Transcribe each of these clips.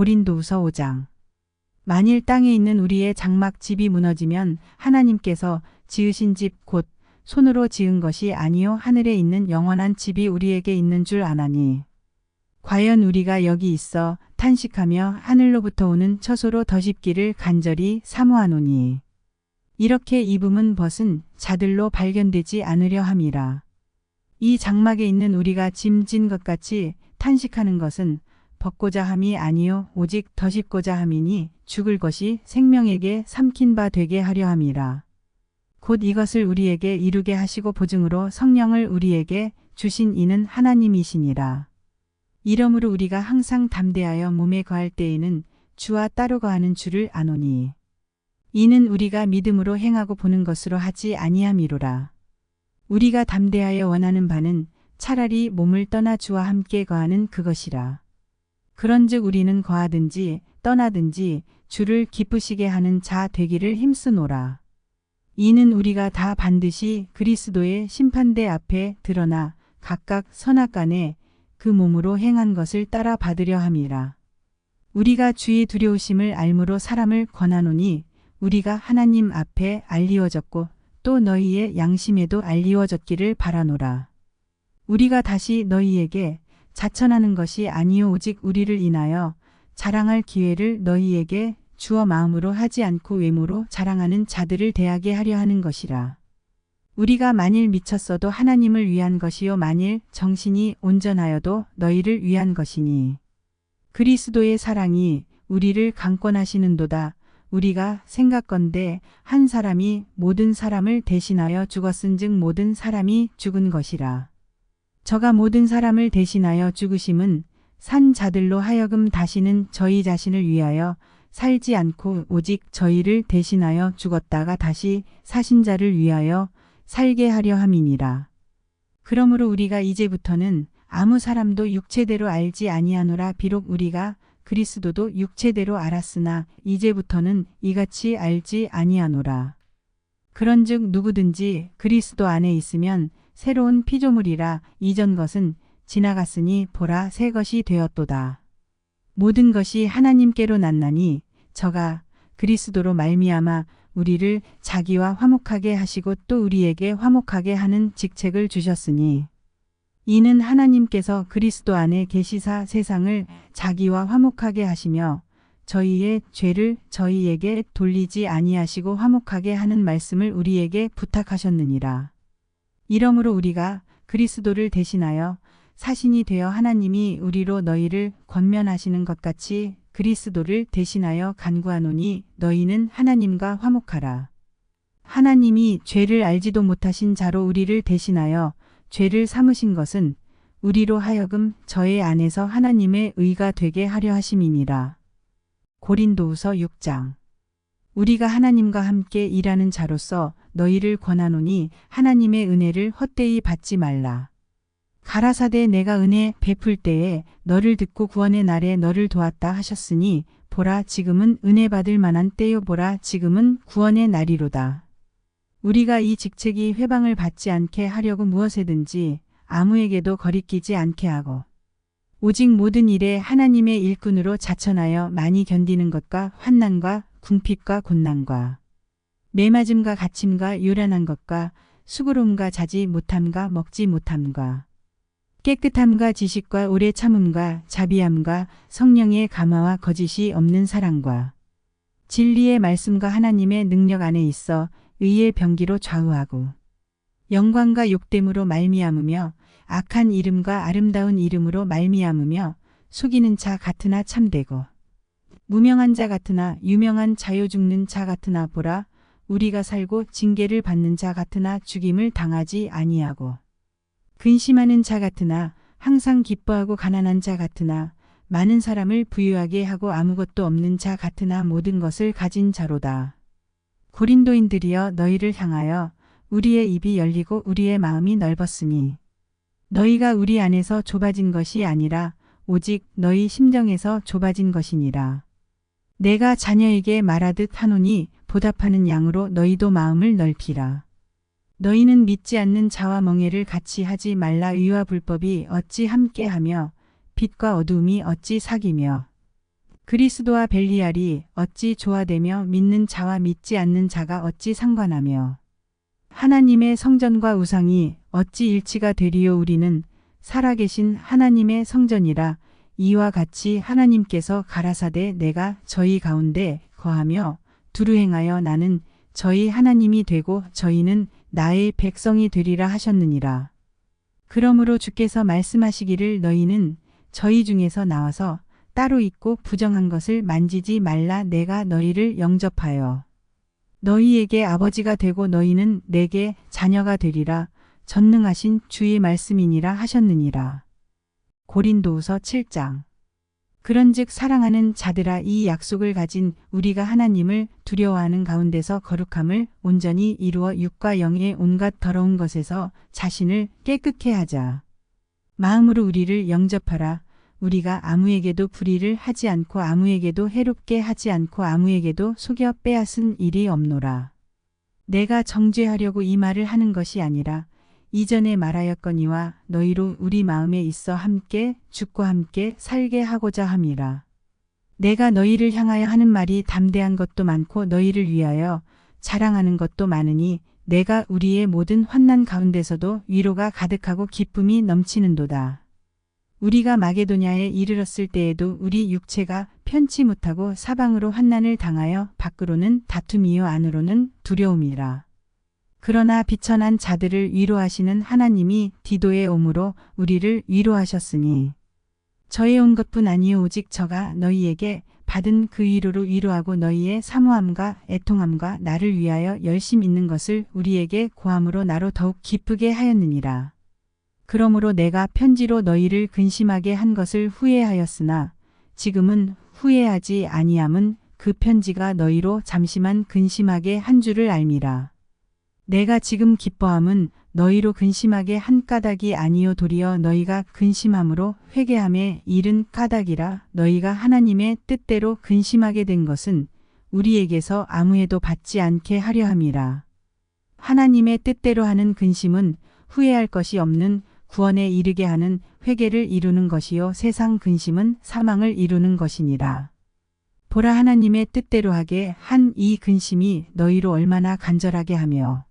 고린도후서 5장. 만일 땅에 있는 우리의 장막 집이 무너지면 하나님께서 지으신 집 곧 손으로 지은 것이 아니요 하늘에 있는 영원한 집이 우리에게 있는 줄 아나니. 과연 우리가 여기 있어 탄식하며 하늘로부터 오는 처소로 더 싶기를 간절히 사모하노니. 이렇게 입음은 벗은 자들로 발견되지 않으려 함이라. 이 장막에 있는 우리가 짐진 것 같이 탄식하는 것은 벗고자 함이 아니요 오직 더 싶고자 함이니 죽을 것이 생명에게 삼킨 바 되게 하려 함이라. 곧 이것을 우리에게 이루게 하시고 보증으로 성령을 우리에게 주신 이는 하나님이시니라. 이러므로 우리가 항상 담대하여 몸에 거할 때에는 주와 따로 거하는 줄을 아노니. 이는 우리가 믿음으로 행하고 보는 것으로 하지 아니함이로라. 우리가 담대하여 원하는 바는 차라리 몸을 떠나 주와 함께 거하는 그것이라. 그런즉 우리는 거하든지 떠나든지 주를 기쁘시게 하는 자 되기를 힘쓰노라. 이는 우리가 다 반드시 그리스도의 심판대 앞에 드러나 각각 선악간에 그 몸으로 행한 것을 따라 받으려 함이라. 우리가 주의 두려우심을 알므로 사람을 권하노니 우리가 하나님 앞에 알리워졌고 또 너희의 양심에도 알리워졌기를 바라노라. 우리가 다시 너희에게 자천하는 것이 아니요 오직 우리를 인하여 자랑할 기회를 너희에게 주어 마음으로 하지 않고 외모로 자랑하는 자들을 대하게 하려 하는 것이라. 우리가 만일 미쳤어도 하나님을 위한 것이요 만일 정신이 온전하여도 너희를 위한 것이니. 그리스도의 사랑이 우리를 강권하시는도다. 우리가 생각건대 한 사람이 모든 사람을 대신하여 죽었은즉 모든 사람이 죽은 것이라. 저가 모든 사람을 대신하여 죽으심은 산 자들로 하여금 다시는 저희 자신을 위하여 살지 않고 오직 저희를 대신하여 죽었다가 다시 사신 자를 위하여 살게 하려 함이니라. 그러므로 우리가 이제부터는 아무 사람도 육체대로 알지 아니하노라. 비록 우리가 그리스도도 육체대로 알았으나 이제부터는 이같이 알지 아니하노라. 그런즉 누구든지 그리스도 안에 있으면 새로운 피조물이라. 이전 것은 지나갔으니 보라 새 것이 되었도다. 모든 것이 하나님께로 났나니 저가 그리스도로 말미암아 우리를 자기와 화목하게 하시고 또 우리에게 화목하게 하는 직책을 주셨으니 이는 하나님께서 그리스도 안에 계시사 세상을 자기와 화목하게 하시며 저희의 죄를 저희에게 돌리지 아니하시고 화목하게 하는 말씀을 우리에게 부탁하셨느니라. 이러므로 우리가 그리스도를 대신하여 사신이 되어 하나님이 우리로 너희를 권면하시는 것 같이 그리스도를 대신하여 간구하노니 너희는 하나님과 화목하라. 하나님이 죄를 알지도 못하신 자로 우리를 대신하여 죄를 삼으신 것은 우리로 하여금 저의 안에서 하나님의 의가 되게 하려 하심이니라. 고린도후서 6장. 우리가 하나님과 함께 일하는 자로서 너희를 권하노니 하나님의 은혜를 헛되이 받지 말라. 가라사대 내가 은혜 베풀 때에 너를 듣고 구원의 날에 너를 도왔다 하셨으니 보라 지금은 은혜 받을 만한 때요 보라 지금은 구원의 날이로다. 우리가 이 직책이 회방을 받지 않게 하려고 무엇에든지 아무에게도 거리끼지 않게 하고 오직 모든 일에 하나님의 일꾼으로 자천하여 많이 견디는 것과 환난과 궁핍과 곤난과 매맞음과 갇힘과 요란한 것과 수고로움과 자지 못함과 먹지 못함과 깨끗함과 지식과 오래 참음과 자비함과 성령의 감화와 거짓이 없는 사랑과 진리의 말씀과 하나님의 능력 안에 있어 의의 병기로 좌우하고 영광과 욕됨으로 말미암으며 악한 이름과 아름다운 이름으로 말미암으며 속이는 자 같으나 참되고 무명한 자 같으나 유명한 자요 죽는 자 같으나 보라 우리가 살고 징계를 받는 자 같으나 죽임을 당하지 아니하고 근심하는 자 같으나 항상 기뻐하고 가난한 자 같으나 많은 사람을 부유하게 하고 아무것도 없는 자 같으나 모든 것을 가진 자로다. 고린도인들이여 너희를 향하여 우리의 입이 열리고 우리의 마음이 넓었으니 너희가 우리 안에서 좁아진 것이 아니라 오직 너희 심정에서 좁아진 것이니라. 내가 자녀에게 말하듯 하노니 보답하는 양으로 너희도 마음을 넓히라. 너희는 믿지 않는 자와 멍에를 같이 하지 말라. 의와 불법이 어찌 함께하며 빛과 어두움이 어찌 사귀며 그리스도와 벨리알이 어찌 조화되며 믿는 자와 믿지 않는 자가 어찌 상관하며 하나님의 성전과 우상이 어찌 일치가 되리요. 우리는 살아계신 하나님의 성전이라. 이와 같이 하나님께서 가라사대 내가 저희 가운데 거하며 두루 행하여 나는 저희 하나님이 되고 저희는 나의 백성이 되리라 하셨느니라. 그러므로 주께서 말씀하시기를 너희는 저희 중에서 나와서 따로 있고 부정한 것을 만지지 말라. 내가 너희를 영접하여 너희에게 아버지가 되고 너희는 내게 자녀가 되리라. 전능하신 주의 말씀이니라 하셨느니라. 고린도후서 7장. 그런즉 사랑하는 자들아, 이 약속을 가진 우리가 하나님을 두려워하는 가운데서 거룩함을 온전히 이루어 육과 영의 온갖 더러운 것에서 자신을 깨끗게 하자. 마음으로 우리를 영접하라. 우리가 아무에게도 불의를 하지 않고 아무에게도 해롭게 하지 않고 아무에게도 속여 빼앗은 일이 없노라. 내가 정죄하려고 이 말을 하는 것이 아니라 이전에 말하였거니와 너희로 우리 마음에 있어 함께 죽고 함께 살게 하고자 함이라. 내가 너희를 향하여 하는 말이 담대한 것도 많고 너희를 위하여 자랑하는 것도 많으니 내가 우리의 모든 환난 가운데서도 위로가 가득하고 기쁨이 넘치는도다. 우리가 마게도냐에 이르렀을 때에도 우리 육체가 편치 못하고 사방으로 환난을 당하여 밖으로는 다툼이요 안으로는 두려움이라. 그러나 비천한 자들을 위로하시는 하나님이 디도의 오므로 우리를 위로하셨으니 저의 온 것뿐 아니요 오직 저가 너희에게 받은 그 위로로 위로하고 너희의 사모함과 애통함과 나를 위하여 열심 있는 것을 우리에게 고함으로 나로 더욱 기쁘게 하였느니라. 그러므로 내가 편지로 너희를 근심하게 한 것을 후회하였으나 지금은 후회하지 아니함은 그 편지가 너희로 잠시만 근심하게 한 줄을 알미라. 내가 지금 기뻐함은 너희로 근심하게 한 까닭이 아니요 도리어 너희가 근심함으로 회개함에 이른 까닭이라. 너희가 하나님의 뜻대로 근심하게 된 것은 우리에게서 아무에도 받지 않게 하려 함이라. 하나님의 뜻대로 하는 근심은 후회할 것이 없는 구원에 이르게 하는 회개를 이루는 것이요 세상 근심은 사망을 이루는 것이니라. 보라, 하나님의 뜻대로 하게 한 이 근심이 너희로 얼마나 간절하게 하며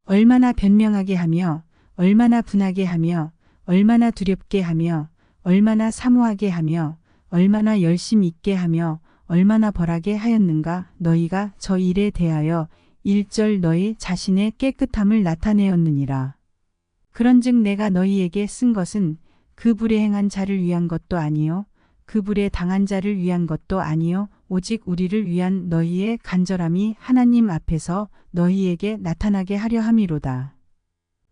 얼마나 변명하게 하며 얼마나 분하게 하며 얼마나 두렵게 하며 얼마나 사모하게 하며 얼마나 열심 있게 하며 얼마나 벌하게 하였는가. 너희가 저 일에 대하여 일절 너희 자신의 깨끗함을 나타내었느니라. 그런즉 내가 너희에게 쓴 것은 그 불에 행한 자를 위한 것도 아니요 그 불에 당한 자를 위한 것도 아니요 오직 우리를 위한 너희의 간절함이 하나님 앞에서 너희에게 나타나게 하려 함이로다.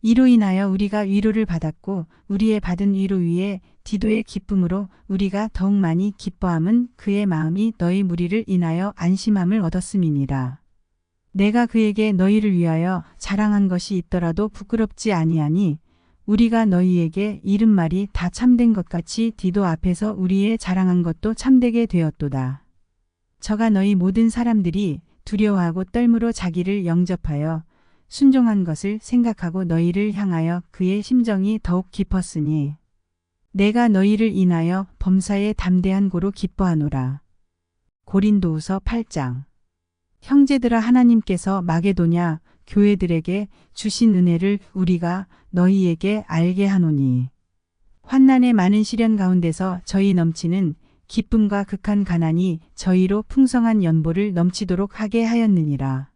이로 인하여 우리가 위로를 받았고 우리의 받은 위로 위에 디도의 기쁨으로 우리가 더욱 많이 기뻐함은 그의 마음이 너희 무리를 인하여 안심함을 얻었음이니라. 내가 그에게 너희를 위하여 자랑한 것이 있더라도 부끄럽지 아니하니 우리가 너희에게 이른 말이 다 참된 것 같이 디도 앞에서 우리의 자랑한 것도 참되게 되었도다. 저가 너희 모든 사람들이 두려워하고 떨므로 자기를 영접하여 순종한 것을 생각하고 너희를 향하여 그의 심정이 더욱 깊었으니 내가 너희를 인하여 범사에 담대한 고로 기뻐하노라. 고린도후서 8장. 형제들아, 하나님께서 마게도냐 교회들에게 주신 은혜를 우리가 너희에게 알게 하노니 환난의 많은 시련 가운데서 저희 넘치는 기쁨과 극한 가난이 저희로 풍성한 연보를 넘치도록 하게 하였느니라.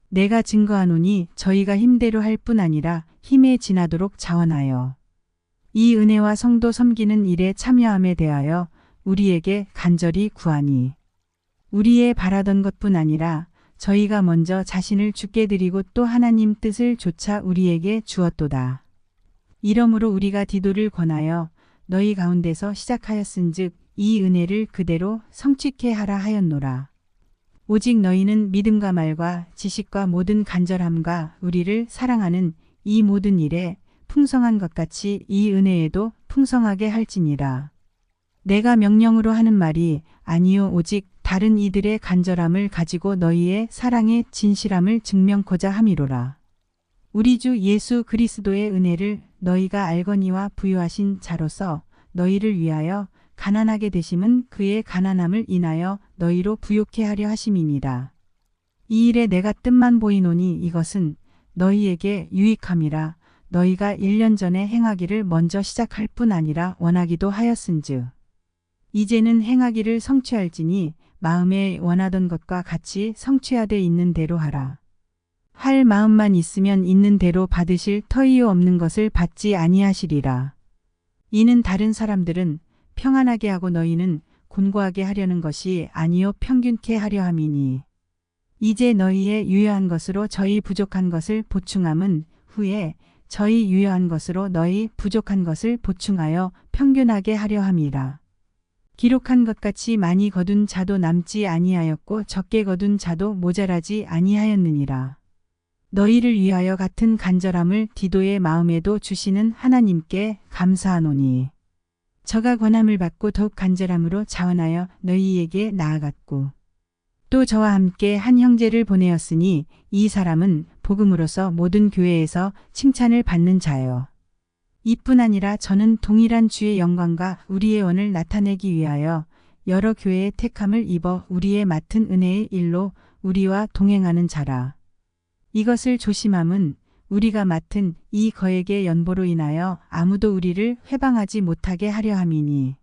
내가 증거하노니 저희가 힘대로 할 뿐 아니라 힘에 지나도록 자원하여 이 은혜와 성도 섬기는 일에 참여함에 대하여 우리에게 간절히 구하니 우리의 바라던 것뿐 아니라 저희가 먼저 자신을 주께 드리고 또 하나님 뜻을 조차 우리에게 주었도다. 이러므로 우리가 디도를 권하여 너희 가운데서 시작하였은즉 이 은혜를 그대로 성취케 하라 하였노라. 오직 너희는 믿음과 말과 지식과 모든 간절함과 우리를 사랑하는 이 모든 일에 풍성한 것 같이 이 은혜에도 풍성하게 할지니라. 내가 명령으로 하는 말이 아니요 오직 다른 이들의 간절함을 가지고 너희의 사랑의 진실함을 증명코자 함이로라. 우리 주 예수 그리스도의 은혜를 너희가 알거니와 부요하신 자로서 너희를 위하여 가난하게 되심은 그의 가난함을 인하여 너희로 부욕해 하려 하심이니라. 이 일에 내가 뜻만 보이노니 이것은 너희에게 유익함이라. 너희가 1년 전에 행하기를 먼저 시작할 뿐 아니라 원하기도 하였은즉 이제는 행하기를 성취할지니 마음에 원하던 것과 같이 성취하되 있는 대로 하라. 할 마음만 있으면 있는 대로 받으실 터이요 없는 것을 받지 아니하시리라. 이는 다른 사람들은 평안하게 하고 너희는 곤고하게 하려는 것이 아니요 평균케 하려 함이니 이제 너희의 유효한 것으로 저희 부족한 것을 보충함은 후에 저희 유효한 것으로 너희 부족한 것을 보충하여 평균하게 하려 함이라. 기록한 것 같이 많이 거둔 자도 남지 아니하였고 적게 거둔 자도 모자라지 아니하였느니라. 너희를 위하여 같은 간절함을 디도의 마음에도 주시는 하나님께 감사하노니 저가 권함을 받고 더욱 간절함으로 자원하여 너희에게 나아갔고 또 저와 함께 한 형제를 보내었으니 이 사람은 복음으로서 모든 교회에서 칭찬을 받는 자요. 이뿐 아니라 저는 동일한 주의 영광과 우리의 원을 나타내기 위하여 여러 교회의 택함을 입어 우리의 맡은 은혜의 일로 우리와 동행하는 자라. 이것을 조심함은 우리가 맡은 이 거액의 연보로 인하여 아무도 우리를 회방하지 못하게 하려 함이니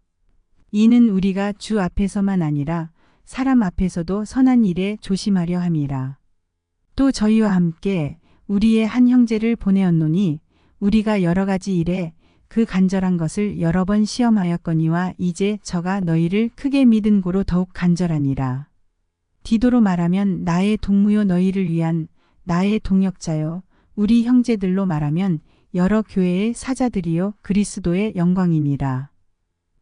이는 우리가 주 앞에서만 아니라 사람 앞에서도 선한 일에 조심하려 함이라. 또 저희와 함께 우리의 한 형제를 보내었노니 우리가 여러 가지 일에 그 간절한 것을 여러 번 시험하였거니와 이제 저가 너희를 크게 믿은 고로 더욱 간절하니라. 디도로 말하면 나의 동무요 너희를 위한 나의 동역자요 우리 형제들로 말하면 여러 교회의 사자들이요 그리스도의 영광이니라.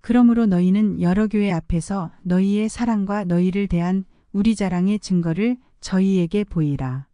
그러므로 너희는 여러 교회 앞에서 너희의 사랑과 너희를 대한 우리 자랑의 증거를 저희에게 보이라.